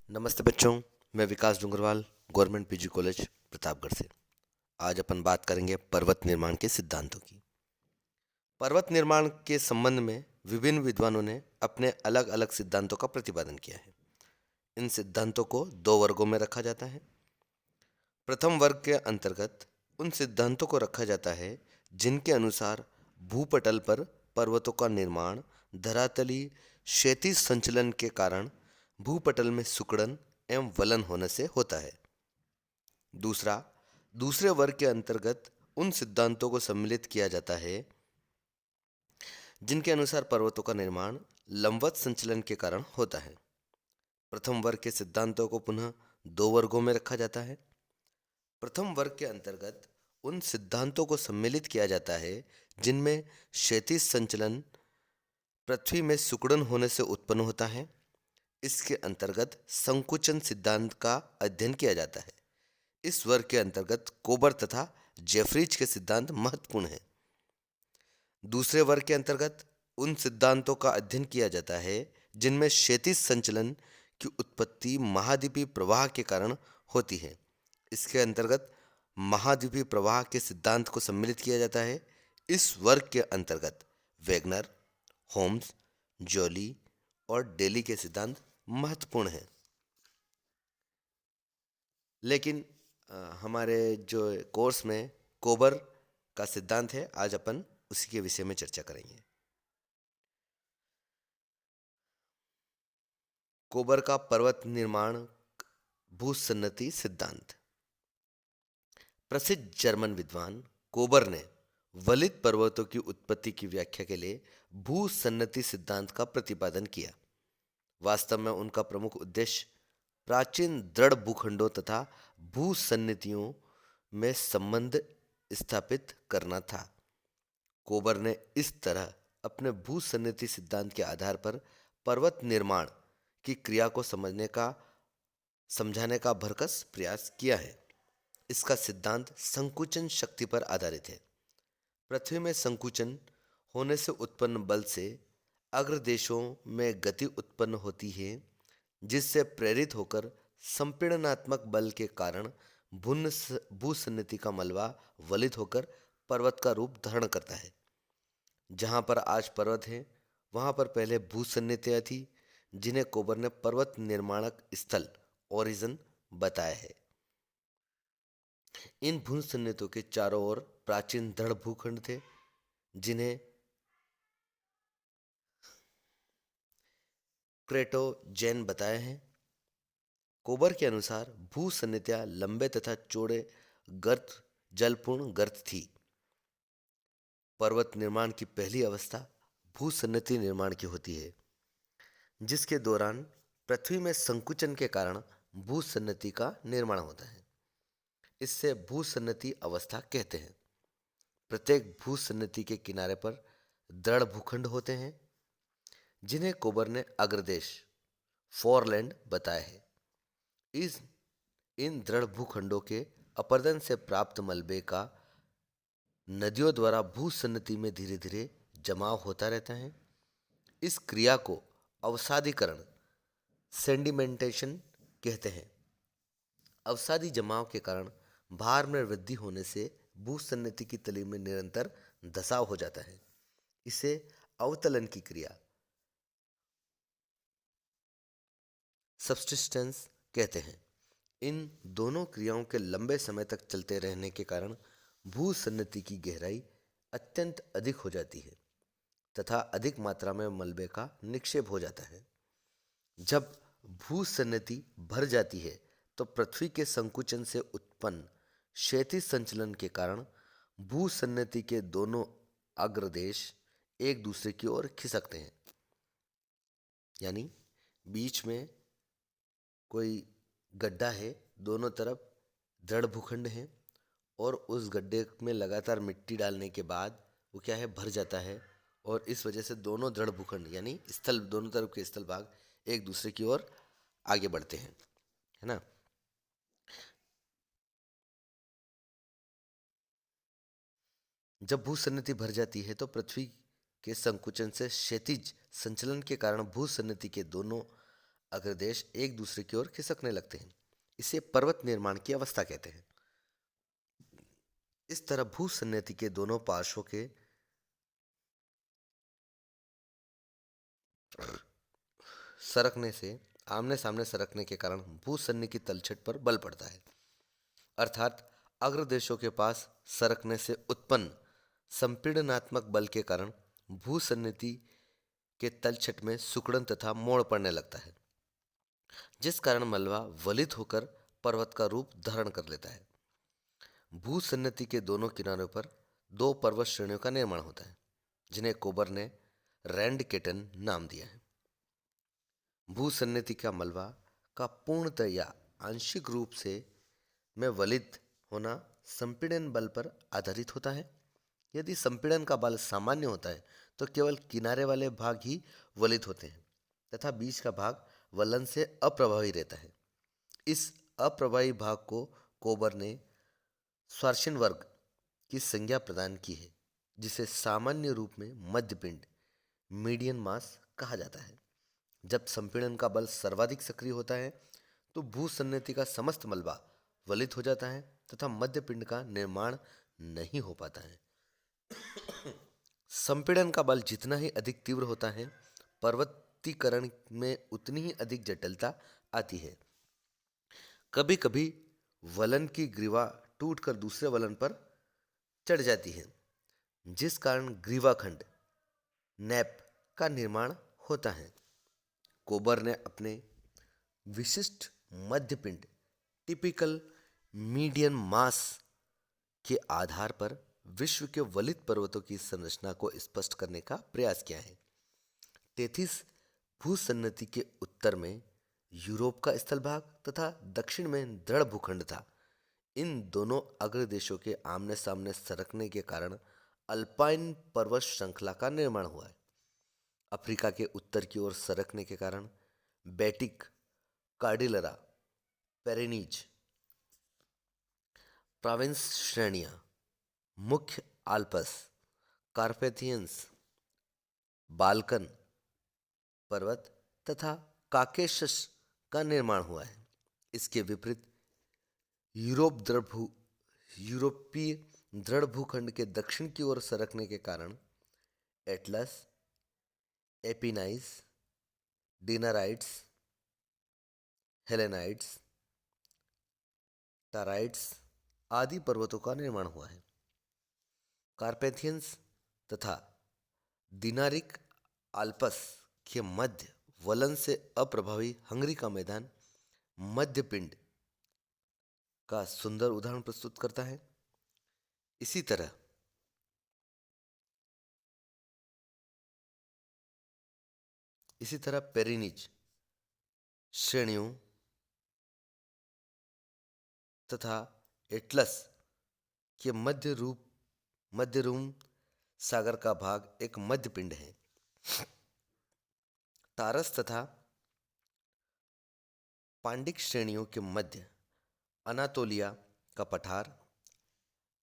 नमस्ते बच्चों। मैं Vikas Dungarwal, government PG college Pratapgarh से। आज अपन बात करेंगे पर्वत निर्माण के सिद्धांतों की। पर्वत निर्माण के संबंध में विभिन्न विद्वानों ने अपने अलग अलग सिद्धांतों का प्रतिपादन किया है। इन सिद्धांतों को दो वर्गों में रखा जाता है। प्रथम वर्ग के अंतर्गत उन सिद्धांतों को रखा जाता है जिनके अनुसार भूपटल पर पर्वतों का निर्माण धरातली क्षैतिज संचलन के कारण भूपटल में सिकुड़न एवं वलन होने से होता है। दूसरा दूसरे वर्ग के अंतर्गत उन सिद्धांतों को सम्मिलित किया जाता है जिनके अनुसार पर्वतों का निर्माण लंबवत संचलन के कारण होता है। प्रथम वर्ग के सिद्धांतों को पुनः दो वर्गों में रखा जाता है। प्रथम वर्ग के अंतर्गत उन सिद्धांतों को सम्मिलित किया जाता है जिनमें क्षैतिज संचलन पृथ्वी में सिकुड़न होने से उत्पन्न होता है। इसके अंतर्गत संकुचन सिद्धांत का अध्ययन किया जाता है। इस वर्ग के अंतर्गत कोबर तथा जेफ्रीज के सिद्धांत महत्वपूर्ण हैं। दूसरे वर्ग के अंतर्गत उन सिद्धांतों का अध्ययन किया जाता है जिनमें क्षैतिज संचलन की उत्पत्ति महाद्वीपीय प्रवाह के कारण होती है। इसके अंतर्गत महाद्वीपीय प्रवाह के सिद्धांत को सम्मिलित किया जाता है। इस वर्ग के अंतर्गत वेगनर, होम्स, जॉली और डेली के सिद्धांत महत्वपूर्ण हैं। लेकिन हमारे जो कोर्स में कोबर का सिद्धांत है, आज अपन उसी के विषय में चर्चा करेंगे। कोबर का पर्वत निर्माण भूसन्नति सिद्धांत। प्रसिद्ध जर्मन विद्वान कोबर ने वलित पर्वतों की उत्पत्ति की व्याख्या के लिए भूसन्नति सिद्धांत का प्रतिपादन किया। वास्तव में उनका प्रमुख उद्देश्य प्राचीन दृढ़ भूखंडों तथा भूसन्नितियों में संबंध स्थापित करना था। कोबर ने इस तरह अपने भूसन्निधि सिद्धांत के आधार पर पर्वत निर्माण की क्रिया को समझाने का भरकस प्रयास किया है। इसका सिद्धांत संकुचन शक्ति पर आधारित है। पृथ्वी में संकुचन होने से उत्पन्न बल से अग्रदेशों में गति उत्पन्न होती है, जिससे प्रेरित होकर संपीड़नात्मक बल के कारण भूसन्निधि का मलबा वलित होकर पर्वत का रूप धारण करता है। जहाँ पर आज पर्वत हैं, वहाँ पर पहले भूसन्निधियाँ थी, जिन्हें कोबर ने पर्वत निर्माणक स्थल ओरिजिन बताया है। इन भूसन्निधियों के चारों ओर प्राचीन दृढ़ भूखंड थे, जिन्हें क्रेटोजेन बताए हैं। कोबर के अनुसार भूसन्निधियाँ लंबे तथा चौड़े गर्त जलपूर्ण गर्त थी। पर्वत निर्माण की पहली अवस्था भूसन्निधि निर्माण की होती है, जिसके दौरान पृथ्वी में संकुचन के कारण भूसन्निधि का निर्माण होता है। इससे भूसन्निधि अवस्था कहते हैं। प्रत्येक भूसन्निधि के किनारे पर दृढ़ भूखंड होते हैं, जिन्हें कोबर ने अग्रदेश फोरलैंड बताया है। इस इन दृढ़ भूखंडों के अपर्दन से प्राप्त मलबे का नदियों द्वारा भूसन्निधि में धीरे धीरे जमाव होता रहता है। इस क्रिया को अवसादीकरण सेडिमेंटेशन कहते हैं। अवसादी जमाव के कारण भार में वृद्धि होने से भूसन्निधि की तली में निरंतर धसाव हो जाता है। इसे अवतलन की क्रिया सब्सिस्टेंस कहते हैं। इन दोनों क्रियाओं के लंबे समय तक चलते रहने के कारण भूसन्निधि की गहराई अत्यंत अधिक हो जाती है तथा अधिक मात्रा में मलबे का निक्षेप हो जाता है। जब भूसन्निधि भर जाती है तो पृथ्वी के संकुचन से उत्पन्न क्षैतिज संचलन के कारण भूसन्निधि के दोनों अग्रदेश एक दूसरे की ओर खिसकते हैं। यानी बीच में कोई गड्ढा है, दोनों तरफ दृढ़ भूखंड है और उस गड्ढे में लगातार मिट्टी डालने के बाद वो क्या है, भर जाता है और इस वजह से दोनों दृढ़ भूखंड यानी स्थल, दोनों तरफ के स्थल भाग एक दूसरे की ओर आगे बढ़ते हैं, है ना। जब भूसन्निधि भर जाती है तो पृथ्वी के संकुचन से क्षैतिज संचलन के कारण भूसन्निधि के दोनों अग्रदेश एक दूसरे की ओर खिसकने लगते हैं। इसे पर्वत निर्माण की अवस्था कहते हैं। इस तरह भूसन्निधि के दोनों पार्श्वों के सरकने से आमने सामने सरकने के कारण भूसन्नि की तलछट पर बल पड़ता है। अर्थात अग्रदेशों के पास सरकने से उत्पन्न संपीड़नात्मक बल के कारण भूसन्निधि के तलछट में सिकुड़न तथा मोड़ पड़ने लगता है, जिस कारण मलबा वलित होकर पर्वत का रूप धारण कर लेता है। भूसन्निधि के दोनों किनारों पर दो पर्वत श्रेणियों का निर्माण होता है, जिन्हें कोबर ने रैंडकेटन नाम दिया है। भूसन्निधि का मलबा का पूर्णतः या आंशिक रूप से में वलित होना संपीड़न बल पर आधारित होता है। यदि संपीड़न का बल सामान्य होता है तो केवल किनारे वाले भाग ही वलित होते हैं तथा बीच का भाग वलन से अप्रभावी रहता है। इस अप्रभावी भाग को कोबर ने स्वार्शिन वर्ग की संज्ञा प्रदान की है, जिसे सामान्य रूप में मध्यपिंड मीडियन मास कहा जाता है। जब संपीड़न का बल सर्वाधिक सक्रिय होता है तो भूसन्निधि का समस्त मलबा वलित हो जाता है तथा मध्यपिंड का निर्माण नहीं हो पाता है। संपीड़न का बल जितना ही अधिक तीव्र होता है, पर्वतीकरण में उतनी ही अधिक जटिलता आती है। कभी कभी वलन की ग्रीवा टूटकर दूसरे वलन पर चढ़ जाती है, जिस कारण ग्रीवाखंड नैप का निर्माण होता है। कोबर ने अपने विशिष्ट मध्यपिंड टिपिकल मीडियन मास के आधार पर विश्व के वलित पर्वतों की संरचना को स्पष्ट करने का प्रयास किया है। टेथिस भूसन्नति के उत्तर में यूरोप का स्थल भाग तथा दक्षिण में दृढ़ भूखंड था। इन दोनों अग्रदेशों के आमने सामने सरकने के कारण अल्पाइन पर्वत श्रृंखला का निर्माण हुआ है। अफ्रीका के उत्तर की ओर सरकने के कारण बेटिक, कार्डिलरा, पेरेनीज, प्रोविंस श्रेणियां, मुख्य आल्पस, कार्पेथियंस, बाल्कन पर्वत तथा काकेशस का निर्माण हुआ है। इसके विपरीत यूरोपीय दृढ़ भूखंड के दक्षिण की ओर सरकने के कारण एटलस, एपिनाइज, डिनाराइट्स, हेलेनाइट्स, टाराइट्स आदि पर्वतों का निर्माण हुआ है। कार्पेथियंस तथा दिनारिक आल्पस के मध्य वलन से अप्रभावी हंगरी का मैदान मध्यपिंड का सुंदर उदाहरण प्रस्तुत करता है। इसी तरह पेरिनीज श्रेणियों तथा एटलस के मध्य रूम सागर का भाग एक मध्य पिंड है। तारस तथा पांडिक श्रेणियों के मध्य अनातोलिया का पठार,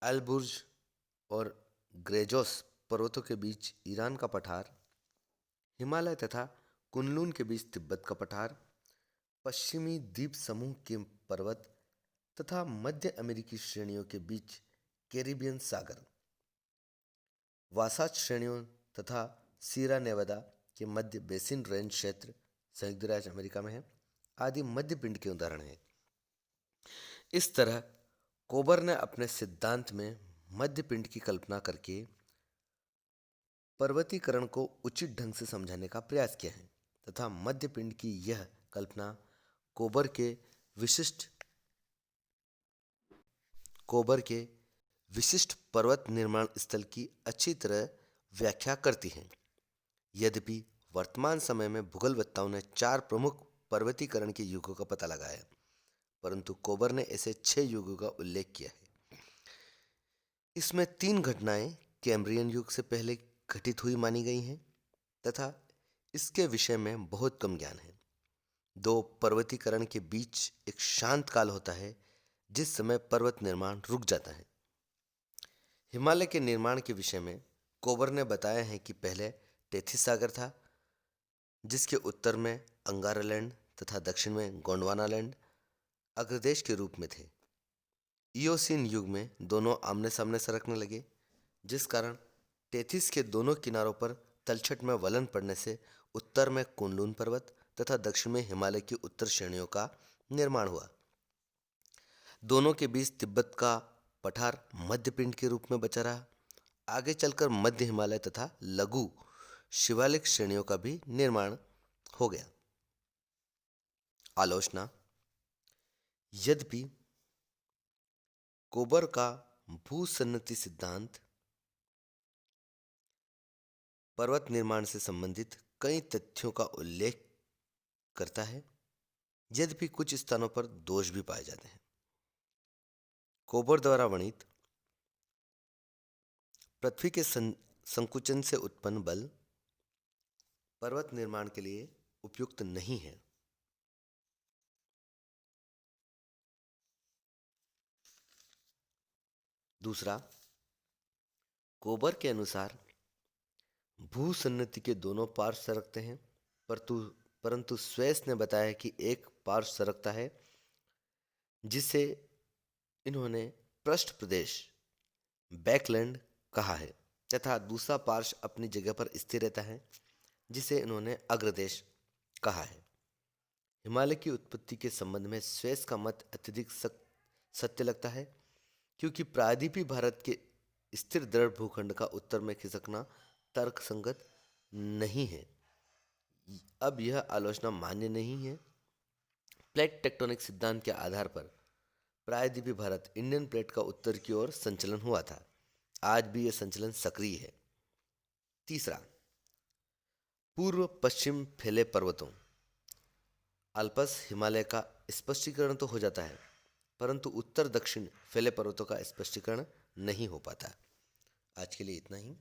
अल्बुर्ज और ग्रेजोस पर्वतों के बीच ईरान का पठार, हिमालय तथा कुनलून के बीच तिब्बत का पठार, पश्चिमी द्वीप समूह के पर्वत तथा मध्य अमेरिकी श्रेणियों के बीच कैरिबियन सागर, वासाच श्रेणियों तथा सीरा नेवादा के मध्य बेसिन रेंज क्षेत्र संयुक्त राज्य अमेरिका में है आदि मध्य पिंड के उदाहरण हैं। इस तरह कोबर ने अपने सिद्धांत में मध्य पिंड की कल्पना करके पर्वतीकरण को उचित ढंग से समझाने का प्रयास किया है तथा मध्य पिंड की यह कल्पना कोबर के विशिष्ट पर्वत निर्माण स्थल की अच्छी तरह व्याख्या करती है। यद्यपि वर्तमान समय में भूगोलवेत्ताओं ने 4 प्रमुख पर्वतीकरण के युगों का पता लगाया है, परंतु कोबर ने ऐसे 6 युगों का उल्लेख किया है। इसमें 3 घटनाएं कैम्ब्रियन युग से पहले घटित हुई मानी गई हैं तथा इसके विषय में बहुत कम ज्ञान है। 2 पर्वतीकरण के बीच एक शांत काल होता है जिस समय पर्वत निर्माण रुक जाता है। हिमालय के निर्माण के विषय में कोबर ने बताया है कि पहले टेथिस सागर था, जिसके उत्तर में अंगारालैंड तथा दक्षिण में गोंडवानालैंड अग्रदेश के रूप में थे। इयोसीन युग में दोनों आमने सामने सरकने लगे, जिस कारण टेथिस के दोनों किनारों पर तलछट में वलन पड़ने से उत्तर में कुनलुन पर्वत तथा दक्षिण में हिमालय की उत्तर श्रेणियों का निर्माण हुआ। दोनों के बीच तिब्बत का पठार मध्य पिंड के रूप में बचा रहा। आगे चलकर मध्य हिमालय तथा लघु शिवालिक श्रेणियों का भी निर्माण हो गया। आलोचना। यद्यपि कोबर का भूसन्नति सिद्धांत पर्वत निर्माण से संबंधित कई तथ्यों का उल्लेख करता है, यद्यपि कुछ स्थानों पर दोष भी पाए जाते हैं। कोबर द्वारा वर्णित पृथ्वी के संकुचन से उत्पन्न बल पर्वत निर्माण के लिए उपयुक्त नहीं है। दूसरा, कोबर के अनुसार भूसन्नति के दोनों पार्श्व सरकते हैं, परंतु स्वेस ने बताया कि एक पार्श्व सरकता है, जिसे इन्होंने पृष्ठ प्रदेश बैकलैंड कहा है, तथा दूसरा पार्श्व अपनी जगह पर स्थिर रहता है, जिसे इन्होंने अग्रदेश कहा है। हिमालय की उत्पत्ति के संबंध में स्वेस का मत अत्यधिक सत्य लगता है, क्योंकि प्रायद्वीपीय भारत के स्थिर दृढ़ भूखंड का उत्तर में खिसकना तर्कसंगत नहीं है। अब यह आलोचना मान्य नहीं है। प्लेट टेक्टोनिक सिद्धांत के आधार पर प्रायद्वीपीय भारत इंडियन प्लेट का उत्तर की ओर संचलन हुआ था। आज भी यह संचलन सक्रिय है। तीसरा, पूर्व पश्चिम फैले पर्वतों अल्पस हिमालय का स्पष्टीकरण तो हो जाता है, परंतु उत्तर दक्षिण फैले पर्वतों का स्पष्टीकरण नहीं हो पाता। आज के लिए इतना ही।